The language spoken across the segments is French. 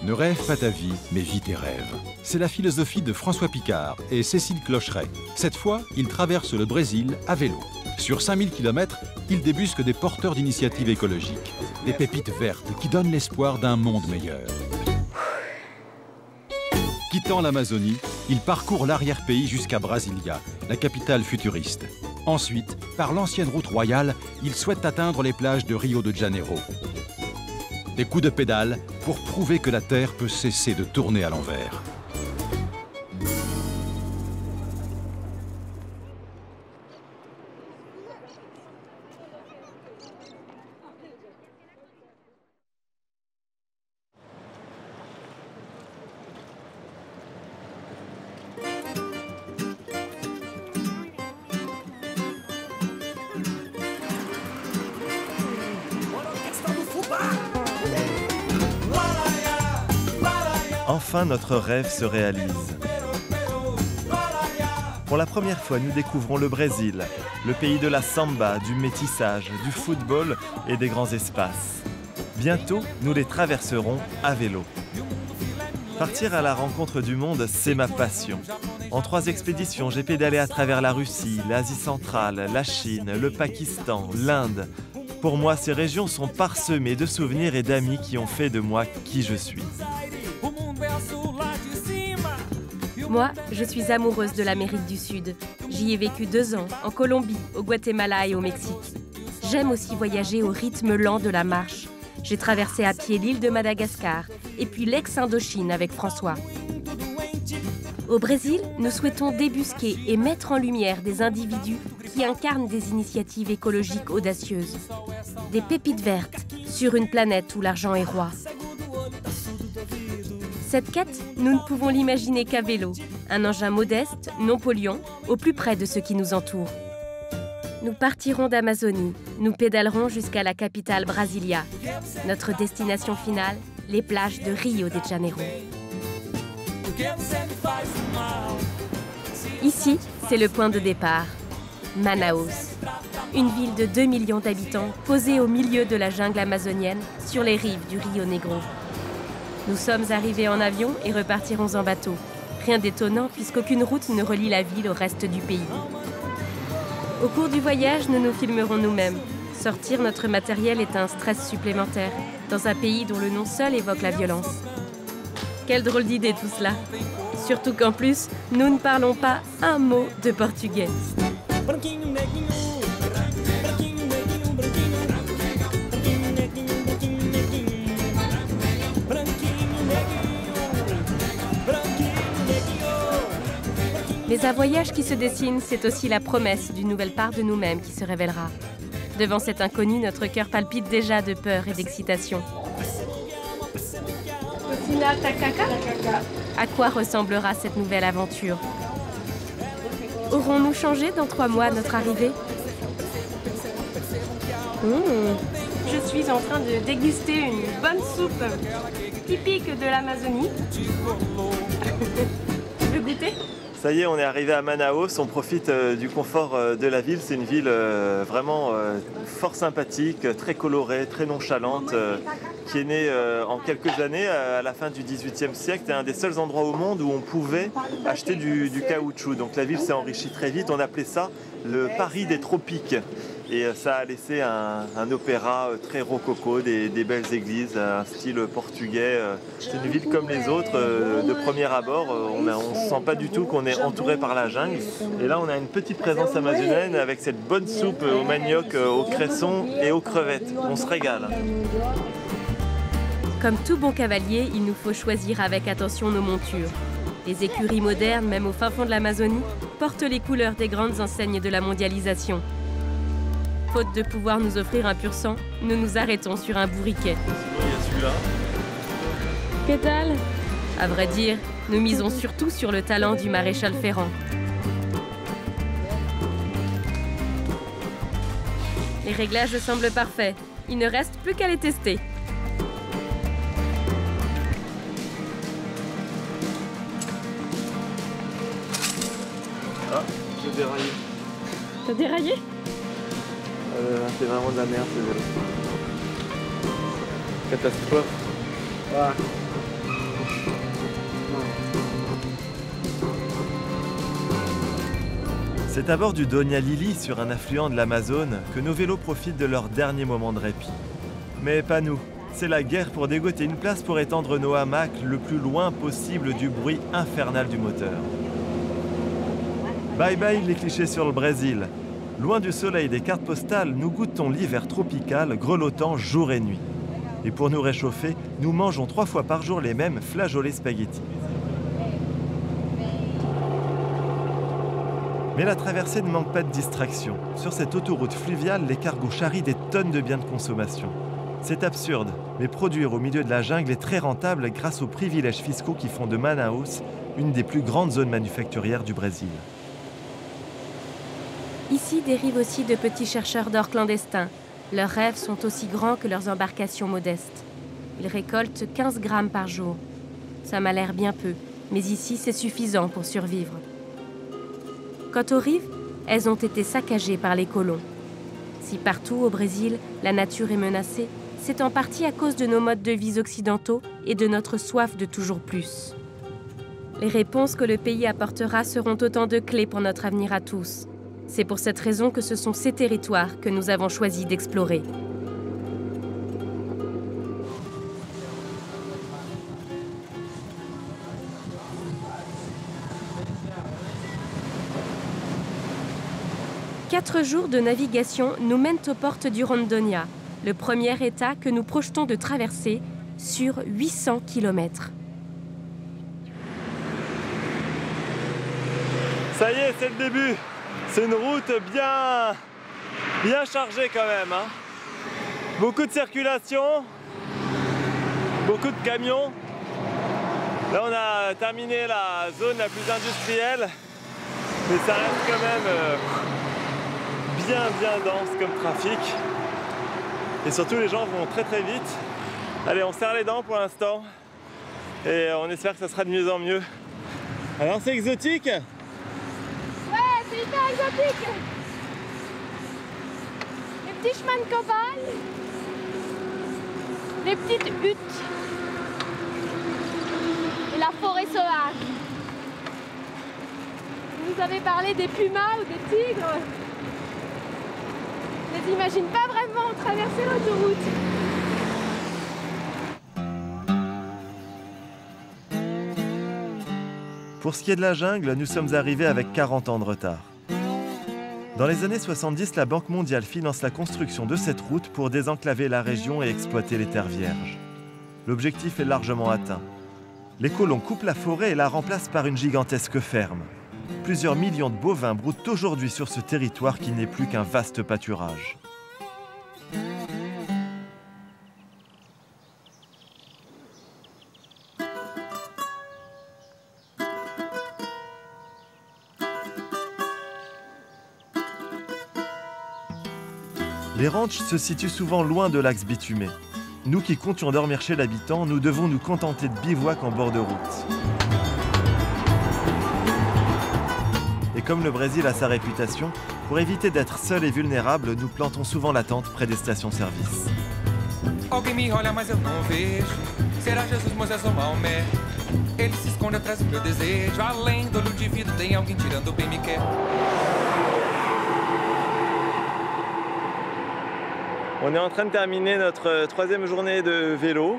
Ne rêve pas ta vie, mais vis tes rêves. C'est la philosophie de François Picard et Cécile Clocheret. Cette fois, ils traversent le Brésil à vélo. Sur 5000 km, ils débusquent des porteurs d'initiatives écologiques. Des pépites vertes qui donnent l'espoir d'un monde meilleur. Quittant l'Amazonie, ils parcourent l'arrière-pays jusqu'à Brasilia, la capitale futuriste. Ensuite, par l'ancienne route royale, ils souhaitent atteindre les plages de Rio de Janeiro. Des coups de pédale pour prouver que la Terre peut cesser de tourner à l'envers. Enfin, notre rêve se réalise. Pour la première fois, nous découvrons le Brésil, le pays de la samba, du métissage, du football et des grands espaces. Bientôt, nous les traverserons à vélo. Partir à la rencontre du monde, c'est ma passion. En 3 expéditions, j'ai pédalé à travers la Russie, l'Asie centrale, la Chine, le Pakistan, l'Inde. Pour moi, ces régions sont parsemées de souvenirs et d'amis qui ont fait de moi qui je suis. Moi, je suis amoureuse de l'Amérique du Sud. J'y ai vécu 2 ans, en Colombie, au Guatemala et au Mexique. J'aime aussi voyager au rythme lent de la marche. J'ai traversé à pied l'île de Madagascar et puis l'ex-Indochine avec François. Au Brésil, nous souhaitons débusquer et mettre en lumière des individus qui incarnent des initiatives écologiques audacieuses. Des pépites vertes sur une planète où l'argent est roi. Cette quête, nous ne pouvons l'imaginer qu'à vélo, un engin modeste, non polluant, au plus près de ce qui nous entoure. Nous partirons d'Amazonie, nous pédalerons jusqu'à la capitale Brasilia. Notre destination finale, les plages de Rio de Janeiro. Ici, c'est le point de départ, Manaus. Une ville de 2 millions d'habitants, posée au milieu de la jungle amazonienne, sur les rives du Rio Negro. Nous sommes arrivés en avion et repartirons en bateau. Rien d'étonnant puisqu'aucune route ne relie la ville au reste du pays. Au cours du voyage, nous nous filmerons nous-mêmes. Sortir notre matériel est un stress supplémentaire, dans un pays dont le nom seul évoque la violence. Quelle drôle d'idée tout cela. Surtout qu'en plus, nous ne parlons pas un mot de portugais. Mais un voyage qui se dessine, c'est aussi la promesse d'une nouvelle part de nous-mêmes qui se révélera. Devant cet inconnu, notre cœur palpite déjà de peur et d'excitation. À quoi ressemblera cette nouvelle aventure? Aurons-nous changé dans 3 mois à notre arrivée? Je suis en train de déguster une bonne soupe typique de l'Amazonie. Tu veux goûter? Ça y est, on est arrivé à Manaus, on profite du confort de la ville. C'est une ville vraiment fort sympathique, très colorée, très nonchalante, qui est née en quelques années, à la fin du XVIIIe siècle. C'est un des seuls endroits au monde où on pouvait acheter du caoutchouc. Donc la ville s'est enrichie très vite, on appelait ça le Paris des tropiques. Et ça a laissé un opéra très rococo, des belles églises, un style portugais. C'est une ville comme les autres, de premier abord. On ne sent pas du tout qu'on est entouré par la jungle. Et là, on a une petite présence amazonienne avec cette bonne soupe au manioc, au cresson et aux crevettes. On se régale. Comme tout bon cavalier, il nous faut choisir avec attention nos montures. Les écuries modernes, même au fin fond de l'Amazonie, portent les couleurs des grandes enseignes de la mondialisation. Faute de pouvoir nous offrir un pur sang, nous nous arrêtons sur un bourriquet. Il y a celui-là. Que dalle! À vrai dire, nous misons surtout sur le talent du maréchal Ferrand. Les réglages semblent parfaits. Il ne reste plus qu'à les tester. Ah, j'ai déraillé. T'as déraillé? C'est vraiment de la merde ce vélo. Catastrophe. Ah. C'est à bord du Donia Lili, sur un affluent de l'Amazone, que nos vélos profitent de leur dernier moment de répit. Mais pas nous. C'est la guerre pour dégoter une place pour étendre nos hamacs le plus loin possible du bruit infernal du moteur. Bye bye les clichés sur le Brésil. Loin du soleil des cartes postales, nous goûtons l'hiver tropical, grelottant jour et nuit. Et pour nous réchauffer, nous mangeons 3 fois par jour les mêmes flageolets spaghettis. Mais la traversée ne manque pas de distraction. Sur cette autoroute fluviale, les cargos charrient des tonnes de biens de consommation. C'est absurde, mais produire au milieu de la jungle est très rentable grâce aux privilèges fiscaux qui font de Manaus une des plus grandes zones manufacturières du Brésil. Ici dérivent aussi de petits chercheurs d'or clandestins. Leurs rêves sont aussi grands que leurs embarcations modestes. Ils récoltent 15 grammes par jour. Ça m'a l'air bien peu, mais ici c'est suffisant pour survivre. Quant aux rives, elles ont été saccagées par les colons. Si partout au Brésil, la nature est menacée, c'est en partie à cause de nos modes de vie occidentaux et de notre soif de toujours plus. Les réponses que le pays apportera seront autant de clés pour notre avenir à tous. C'est pour cette raison que ce sont ces territoires que nous avons choisi d'explorer. Quatre jours de navigation nous mènent aux portes du Rondônia, le premier État que nous projetons de traverser sur 800 km. Ça y est, c'est le début. C'est une route bien chargée quand même, hein. Beaucoup de circulation, beaucoup de camions. Là, on a terminé la zone la plus industrielle, mais ça reste quand même bien dense comme trafic. Et surtout, les gens vont très vite. Allez, on serre les dents pour l'instant et on espère que ça sera de mieux en mieux. Alors, c'est exotique? C'est hyper exotique. Les petits chemins de campagne, les petites huttes et la forêt sauvage. Vous avez parlé des pumas ou des tigres. Je ne les imagine pas vraiment traverser l'autoroute. Pour ce qui est de la jungle, nous sommes arrivés avec 40 ans de retard. Dans les années 70, la Banque mondiale finance la construction de cette route pour désenclaver la région et exploiter les terres vierges. L'objectif est largement atteint. Les colons coupent la forêt et la remplacent par une gigantesque ferme. Plusieurs millions de bovins broutent aujourd'hui sur ce territoire qui n'est plus qu'un vaste pâturage. Les ranchs se situent souvent loin de l'axe bitumé. Nous qui comptions dormir chez l'habitant, nous devons nous contenter de bivouac en bord de route. Et comme le Brésil a sa réputation, pour éviter d'être seul et vulnérable, nous plantons souvent la tente près des stations-service. Alguém me olha, mas eu não vejo. Será Jesus, Moisés ou Maomé? Ele se esconde atrás do meu desejo. Além do olho de vidro, tem alguém tirando bem me quer. On est en train de terminer notre 3e journée de vélo.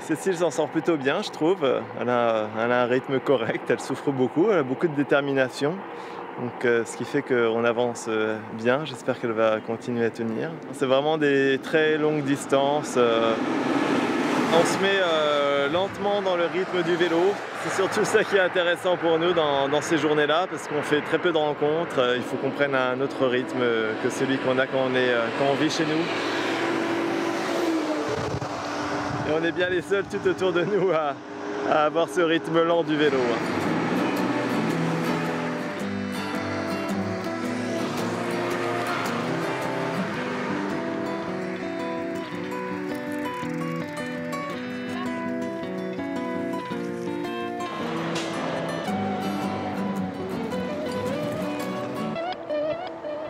Cécile s'en sort plutôt bien, je trouve. Elle a un rythme correct, elle souffre beaucoup, elle a beaucoup de détermination. Donc, ce qui fait qu'on avance bien. J'espère qu'elle va continuer à tenir. C'est vraiment des très longues distances. On se met lentement dans le rythme du vélo. C'est surtout ça qui est intéressant pour nous dans ces journées-là, parce qu'on fait très peu de rencontres. Il faut qu'on prenne un autre rythme que celui qu'on a quand on vit chez nous. Et on est bien les seuls tout autour de nous à avoir ce rythme lent du vélo.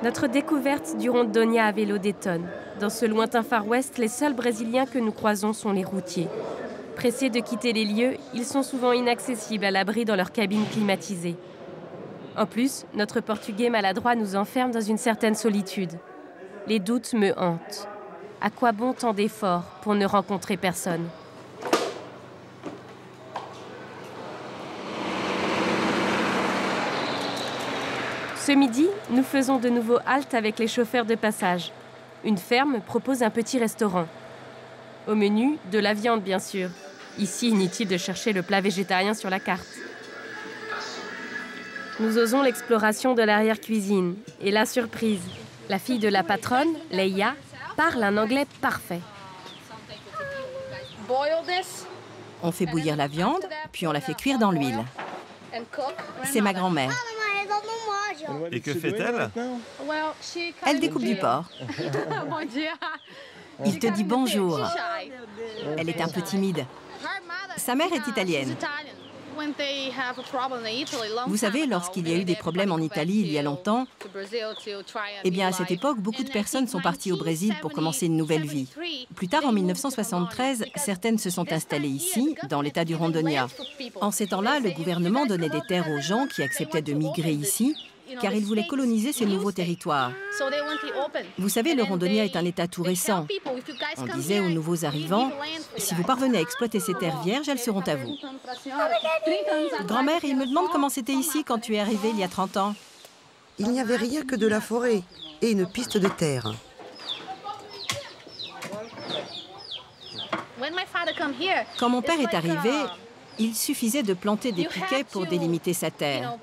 Notre découverte du Rondônia à vélo détonne. Dans ce lointain Far West, les seuls Brésiliens que nous croisons sont les routiers. Pressés de quitter les lieux, ils sont souvent inaccessibles à l'abri dans leurs cabines climatisées. En plus, notre portugais maladroit nous enferme dans une certaine solitude. Les doutes me hantent. À quoi bon tant d'efforts pour ne rencontrer personne? Ce midi, nous faisons de nouveau halte avec les chauffeurs de passage. Une ferme propose un petit restaurant. Au menu, de la viande, bien sûr. Ici, inutile de chercher le plat végétarien sur la carte. Nous osons l'exploration de l'arrière-cuisine. Et la surprise, la fille de la patronne, Leia, parle un anglais parfait. On fait bouillir la viande, puis on la fait cuire dans l'huile. C'est ma grand-mère. Et que fait-elle? Elle découpe du porc. Il te dit bonjour. Elle est un peu timide. Sa mère est italienne. Vous savez, lorsqu'il y a eu des problèmes en Italie il y a longtemps, eh bien à cette époque, beaucoup de personnes sont parties au Brésil pour commencer une nouvelle vie. Plus tard, en 1973, certaines se sont installées ici, dans l'état du Rondônia. En ces temps-là, le gouvernement donnait des terres aux gens qui acceptaient de migrer ici, car ils voulaient coloniser ces nouveaux territoires. Vous savez, le Rondônia est un état tout récent. On disait aux nouveaux arrivants, si vous parvenez à exploiter ces terres vierges, elles seront à vous. Grand-mère, il me demande comment c'était ici quand tu es arrivée il y a 30 ans. Il n'y avait rien que de la forêt et une piste de terre. Quand mon père est arrivé, il suffisait de planter des piquets pour délimiter sa terre.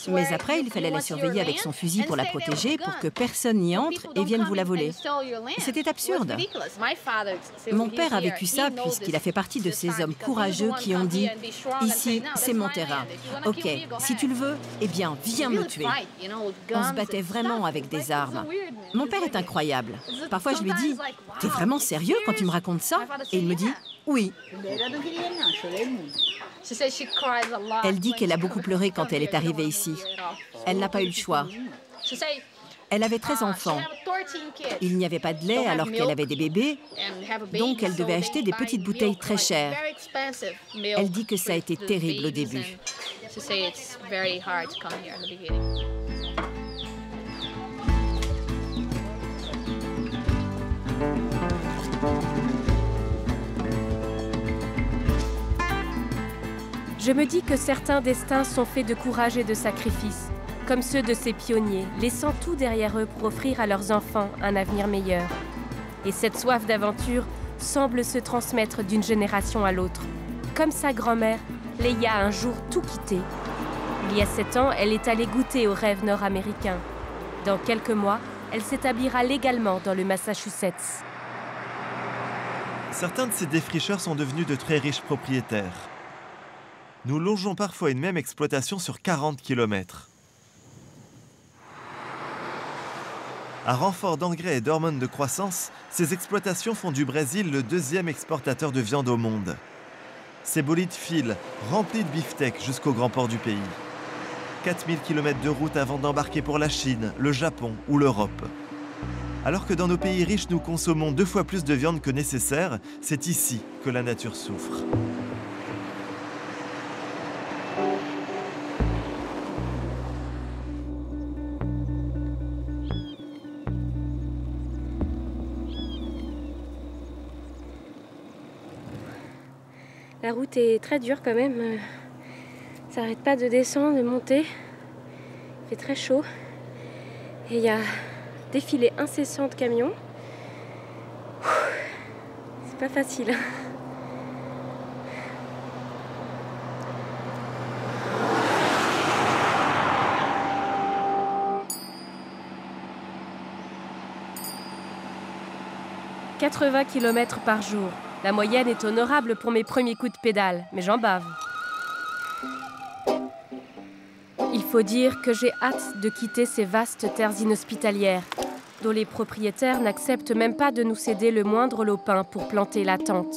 Mais après, il fallait la surveiller avec son fusil pour la protéger, pour que personne n'y entre et vienne vous la voler. C'était absurde. Mon père a vécu ça puisqu'il a fait partie de ces hommes courageux qui ont dit « Ici, c'est mon terrain. Ok, si tu le veux, eh bien, viens me tuer. » On se battait vraiment avec des armes. Mon père est incroyable. Parfois, je lui dis « T'es vraiment sérieux quand tu me racontes ça ?» Et il me dit « Oui. » Elle dit qu'elle a beaucoup pleuré quand elle est arrivée ici. Elle n'a pas eu le choix. Elle avait 13 enfants. Il n'y avait pas de lait alors qu'elle avait des bébés, donc elle devait acheter des petites bouteilles très chères. Elle dit que ça a été terrible au début. Je me dis que certains destins sont faits de courage et de sacrifice, comme ceux de ces pionniers, laissant tout derrière eux pour offrir à leurs enfants un avenir meilleur. Et cette soif d'aventure semble se transmettre d'une génération à l'autre. Comme sa grand-mère, Leia a un jour tout quitté. Il y a 7 ans, elle est allée goûter au rêve nord-américain. Dans quelques mois, elle s'établira légalement dans le Massachusetts. Certains de ces défricheurs sont devenus de très riches propriétaires. Nous longeons parfois une même exploitation sur 40 km. À renfort d'engrais et d'hormones de croissance, ces exploitations font du Brésil le 2e exportateur de viande au monde. Ces bolides filent, remplis de beefsteak jusqu'au grand port du pays. 4000 km de route avant d'embarquer pour la Chine, le Japon ou l'Europe. Alors que dans nos pays riches, nous consommons 2 fois plus de viande que nécessaire, c'est ici que la nature souffre. La route est très dure quand même. Ça n'arrête pas de descendre, de monter. Il fait très chaud. Et il y a défilé incessant de camions. C'est pas facile. « 80 km par jour. La moyenne est honorable pour mes premiers coups de pédale, mais j'en bave. Il faut dire que j'ai hâte de quitter ces vastes terres inhospitalières, dont les propriétaires n'acceptent même pas de nous céder le moindre lopin pour planter la tente.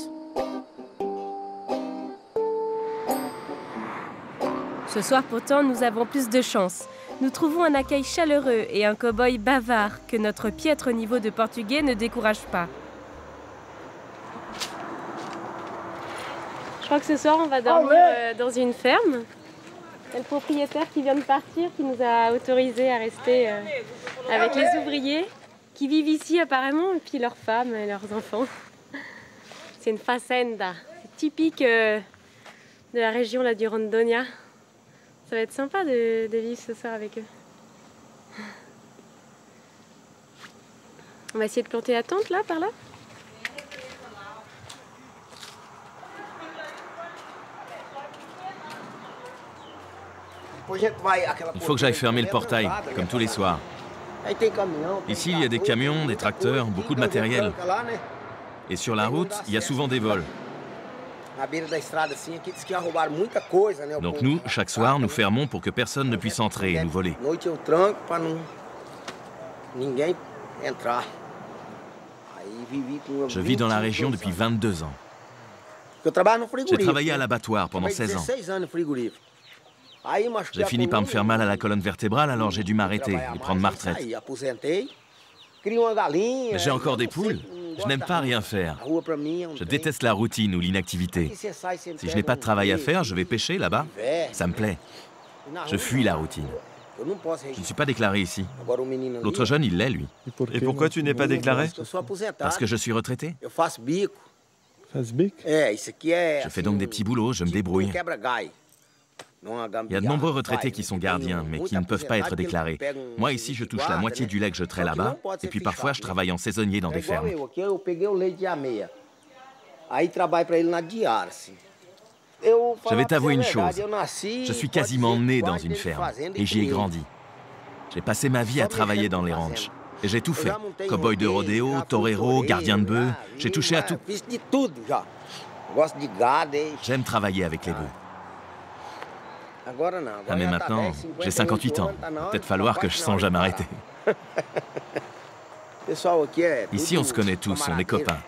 Ce soir pourtant, nous avons plus de chance. Nous trouvons un accueil chaleureux et un cow-boy bavard que notre piètre niveau de portugais ne décourage pas. Je crois que ce soir, on va dormir dans une ferme. Il y a le propriétaire qui vient de partir, qui nous a autorisé à rester avec les ouvriers qui vivent ici apparemment, et puis leurs femmes et leurs enfants. C'est une fazenda, c'est typique de la région là, du Rondônia. Ça va être sympa de vivre ce soir avec eux. On va essayer de planter la tente là, par là. Il faut que j'aille fermer le portail, comme tous les soirs. Ici, il y a des camions, des tracteurs, beaucoup de matériel. Et sur la route, il y a souvent des vols. Donc nous, chaque soir, nous fermons pour que personne ne puisse entrer et nous voler. Je vis dans la région depuis 22 ans. J'ai travaillé à l'abattoir pendant 16 ans. J'ai fini par me faire mal à la colonne vertébrale, alors j'ai dû m'arrêter et prendre ma retraite. Mais j'ai encore des poules. Je n'aime pas rien faire. Je déteste la routine ou l'inactivité. Si je n'ai pas de travail à faire, je vais pêcher là-bas. Ça me plaît. Je fuis la routine. Je ne suis pas déclaré ici. L'autre jeune, il l'est, lui. Et pourquoi tu n'es pas déclaré? Parce que je suis retraité. Je fais donc des petits boulots, je me débrouille. Il y a de nombreux retraités qui sont gardiens, mais qui ne peuvent pas être déclarés. Moi, ici, je touche la moitié du lait que je trais là-bas, et puis parfois, je travaille en saisonnier dans des fermes. Je vais t'avouer une chose. Je suis quasiment né dans une ferme, et j'y ai grandi. J'ai passé ma vie à travailler dans les ranchs. Et j'ai tout fait. Cow-boy de rodéo, torero, gardien de bœufs. J'ai touché à tout. J'aime travailler avec les bœufs. Ah mais maintenant, j'ai 58 ans. Peut-être falloir que je songe à m'arrêter. Ici, on se connaît tous, on est copains.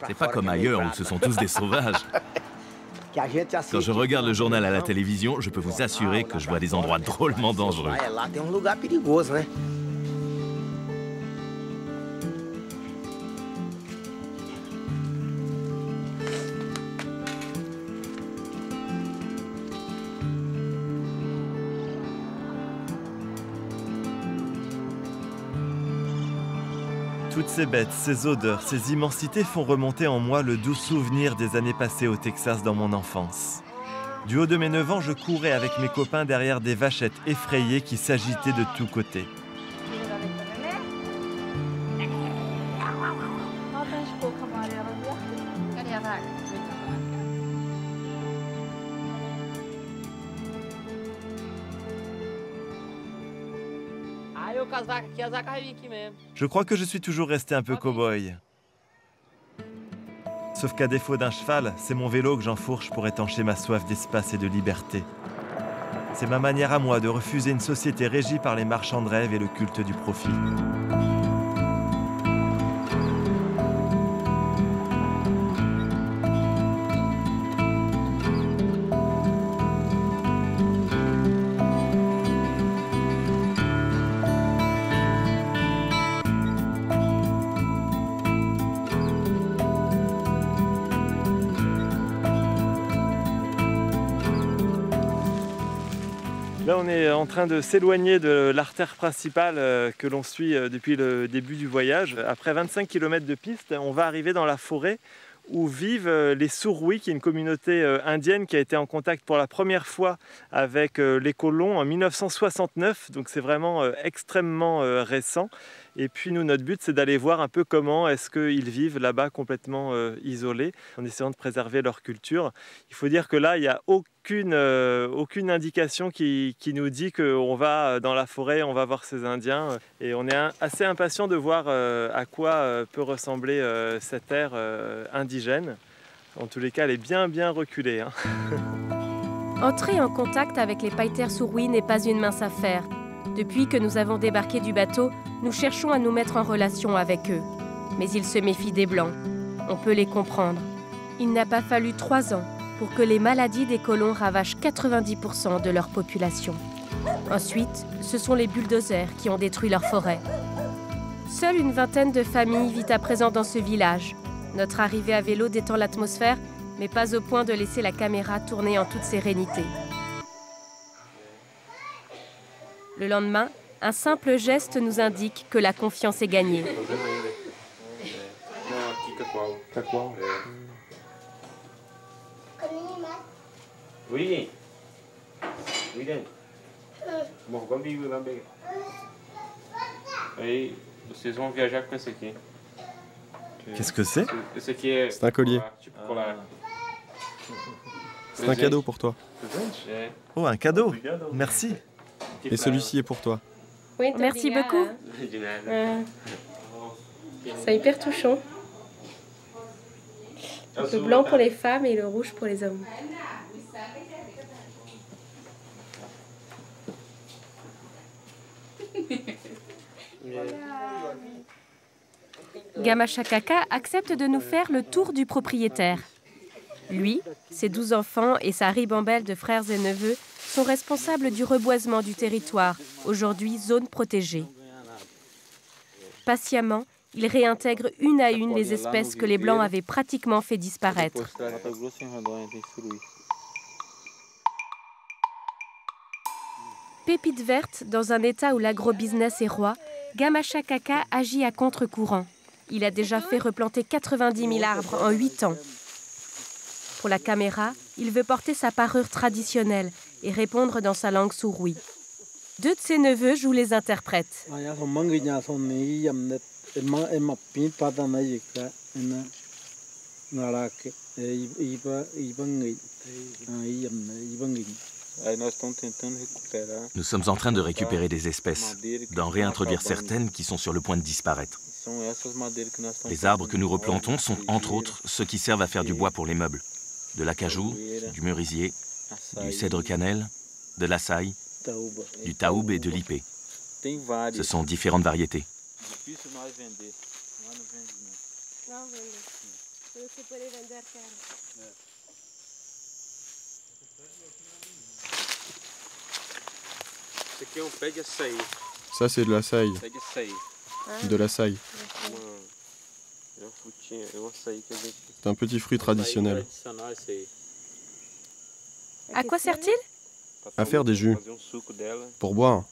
C'est pas comme ailleurs où ce sont tous des sauvages. Quand je regarde le journal à la télévision, je peux vous assurer que je vois des endroits drôlement dangereux. Toutes ces bêtes, ces odeurs, ces immensités font remonter en moi le doux souvenir des années passées au Texas dans mon enfance. Du haut de mes 9 ans, je courais avec mes copains derrière des vachettes effrayées qui s'agitaient de tous côtés. Je crois que je suis toujours resté un peu cow-boy. Sauf qu'à défaut d'un cheval, c'est mon vélo que j'enfourche pour étancher ma soif d'espace et de liberté. C'est ma manière à moi de refuser une société régie par les marchands de rêve et le culte du profit. Là, on est en train de s'éloigner de l'artère principale que l'on suit depuis le début du voyage. Après 25 km de piste, on va arriver dans la forêt où vivent les Surui, qui est une communauté indienne qui a été en contact pour la première fois avec les colons en 1969. Donc c'est vraiment extrêmement récent. Et puis nous, notre but, c'est d'aller voir un peu comment est-ce qu'ils vivent là-bas complètement isolés, en essayant de préserver leur culture. Il faut dire que là, il n'y a aucune indication qui nous dit qu'on va dans la forêt, on va voir ces Indiens. Et on est assez impatient de voir à quoi peut ressembler cette terre indigène. En tous les cas, elle est bien reculée. Hein. Entrer en contact avec les Païters Surui n'est pas une mince affaire. Depuis que nous avons débarqué du bateau, nous cherchons à nous mettre en relation avec eux. Mais ils se méfient des Blancs. On peut les comprendre. Il n'a pas fallu 3 ans pour que les maladies des colons ravagent 90% de leur population. Ensuite, ce sont les bulldozers qui ont détruit leur forêt. Seule une vingtaine de familles vit à présent dans ce village. Notre arrivée à vélo détend l'atmosphère, mais pas au point de laisser la caméra tourner en toute sérénité. Le lendemain, un simple geste nous indique que la confiance est gagnée. Oui. Qu'est-ce que c'est? C'est un collier. C'est un cadeau pour toi. Oh, un cadeau. Merci. Et celui-ci est pour toi. Merci beaucoup. C'est hyper touchant. Le blanc pour les femmes et le rouge pour les hommes. Gamashakaka accepte de nous faire le tour du propriétaire. Lui, ses 12 enfants et sa ribambelle de frères et neveux sont responsables du reboisement du territoire, aujourd'hui zone protégée. Patiemment, il réintègre une à une les espèces que les Blancs avaient pratiquement fait disparaître. Pépite verte, dans un état où l'agrobusiness est roi, Gamashakaka agit à contre-courant. Il a déjà fait replanter 90 000 arbres en 8 ans. Pour la caméra, il veut porter sa parure traditionnelle et répondre dans sa langue souroui. 2 de ses neveux jouent les interprètes. Nous sommes en train de récupérer des espèces, d'en réintroduire certaines qui sont sur le point de disparaître. Les arbres que nous replantons sont, entre autres, ceux qui servent à faire du bois pour les meubles. De l'acajou, du merisier, du cèdre cannelle, de l'açaï, du taoub et de l'ipé. Ce sont différentes variétés. Ça, c'est de l'açaï. De l'açaï. C'est un petit fruit traditionnel. À quoi sert-il? À faire des jus. Pour boire.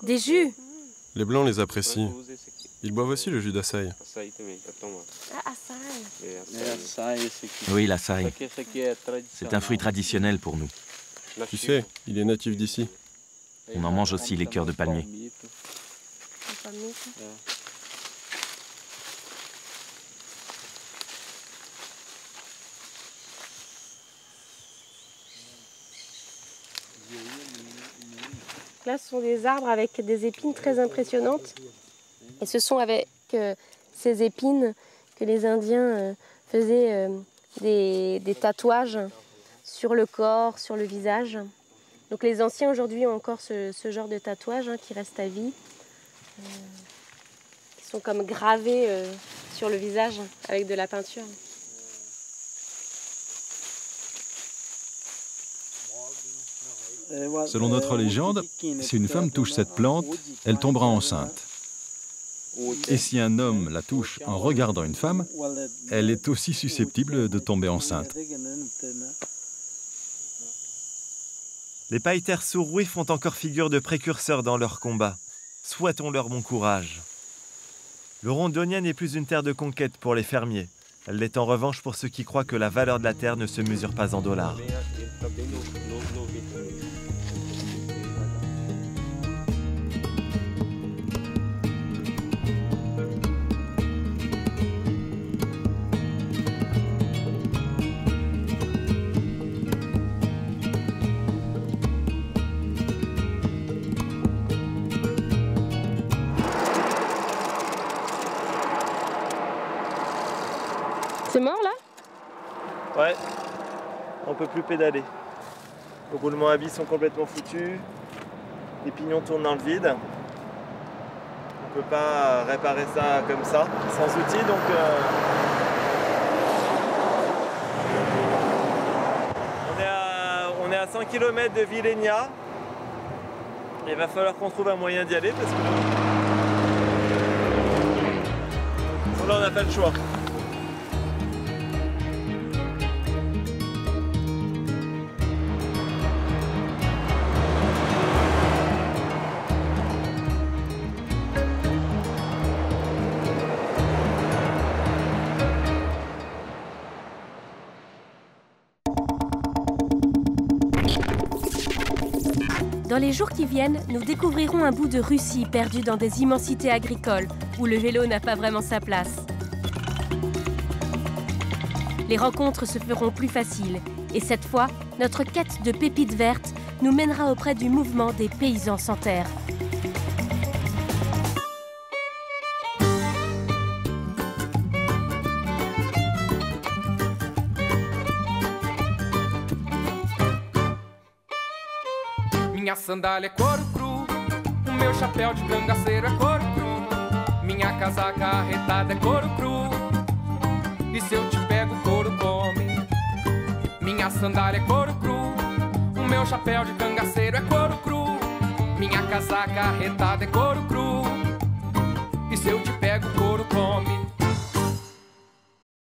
Des jus? Les Blancs les apprécient. Ils boivent aussi le jus d'açaï. Oui, l'açaï. C'est un fruit traditionnel pour nous. Tu sais, il est natif d'ici. On en mange aussi les cœurs de palmier. Là, ce sont des arbres avec des épines très impressionnantes. Et ce sont avec ces épines que les Indiens faisaient des tatouages sur le corps, sur le visage. Donc les anciens aujourd'hui ont encore ce genre de tatouage qui reste à vie, qui sont comme gravés sur le visage avec de la peinture. Selon notre légende, si une femme touche cette plante, elle tombera enceinte. Et si un homme la touche en regardant une femme, elle est aussi susceptible de tomber enceinte. Les païters sourouis font encore figure de précurseurs dans leur combat. Souhaitons-leur bon courage. Le Rondônia n'est plus une terre de conquête pour les fermiers. Elle l'est en revanche pour ceux qui croient que la valeur de la terre ne se mesure pas en dollars. C'est mort là? Ouais, on peut plus pédaler. Les roulements à vis sont complètement foutus. Les pignons tournent dans le vide. On peut pas réparer ça comme ça, sans outils, donc on est à 100 km de Villénia. Il va falloir qu'on trouve un moyen d'y aller parce que là on n'a pas le choix. Dans les jours qui viennent, nous découvrirons un bout de Russie perdu dans des immensités agricoles où le vélo n'a pas vraiment sa place. Les rencontres se feront plus faciles et cette fois, notre quête de pépites vertes nous mènera auprès du mouvement des paysans sans terre. Minha sandália é couro cru, o meu chapéu de cangaceiro é couro cru, minha casaca arretada é couro cru, e se eu te pego couro come. Minha sandália é couro cru, o meu chapéu de cangaceiro é couro cru, minha casaca arretada é couro cru.